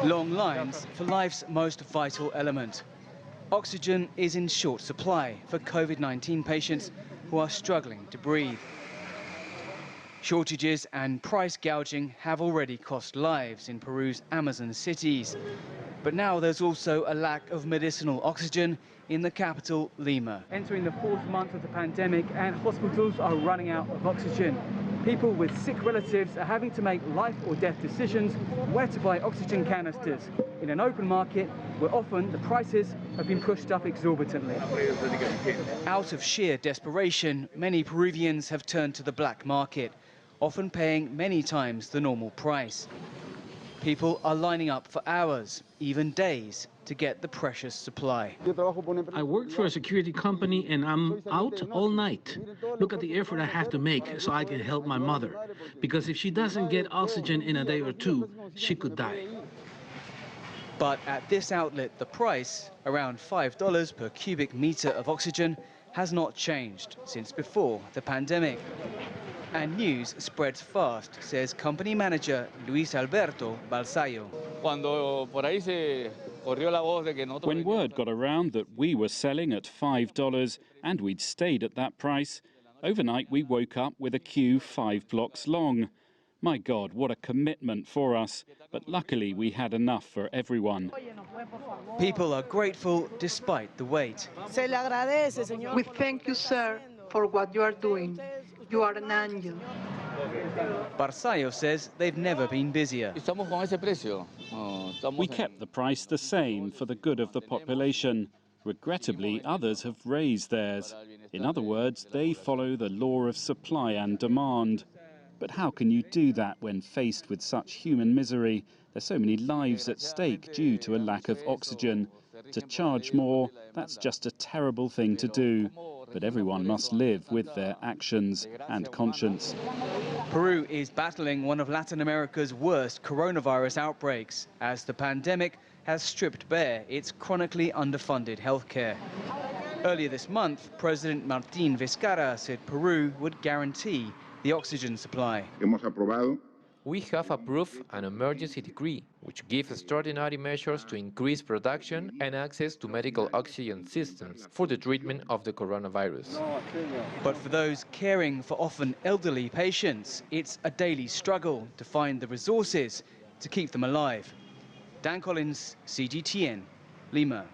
Long lines for life's most vital element. Oxygen is in short supply for COVID-19 patients who are struggling to breathe. Shortages and price gouging have already cost lives in Peru's Amazon cities. But now there's also a lack of medicinal oxygen in the capital, Lima. Entering the fourth month of the pandemic and hospitals are running out of oxygen. People with sick relatives are having to make life or death decisions where to buy oxygen canisters in an open market where often the prices have been pushed up exorbitantly. Out of sheer desperation, many Peruvians have turned to the black market, often paying many times the normal price. People are lining up for hours, even days, to get the precious supply. I work for a security company and I'm out all night. Look at the effort I have to make so I can help my mother. Because if she doesn't get oxygen in a day or two, she could die. But at this outlet, the price, around $5 per cubic meter of oxygen, has not changed since before the pandemic. And news spreads fast, says company manager Luis Alberto Balsayo. When word got around that we were selling at $5 and we'd stayed at that price, overnight we woke up with a queue 5 blocks long. My God, what a commitment for us, but luckily we had enough for everyone. People are grateful despite the wait. We thank you, sir, for what you are doing. You are an angel. Balsayo says they've never been busier. We kept the price the same for the good of the population. Regrettably, others have raised theirs. In other words, they follow the law of supply and demand. But how can you do that when faced with such human misery? There's so many lives at stake due to a lack of oxygen. To charge more, that's just a terrible thing to do. But everyone must live with their actions and conscience. Peru is battling one of Latin America's worst coronavirus outbreaks as the pandemic has stripped bare its chronically underfunded healthcare. Earlier this month, President Martín Vizcarra said Peru would guarantee the oxygen supply. We have approved an emergency decree, which gives extraordinary measures to increase production and access to medical oxygen systems for the treatment of the coronavirus. But for those caring for often elderly patients, it's a daily struggle to find the resources to keep them alive. Dan Collyns, CGTN, Lima.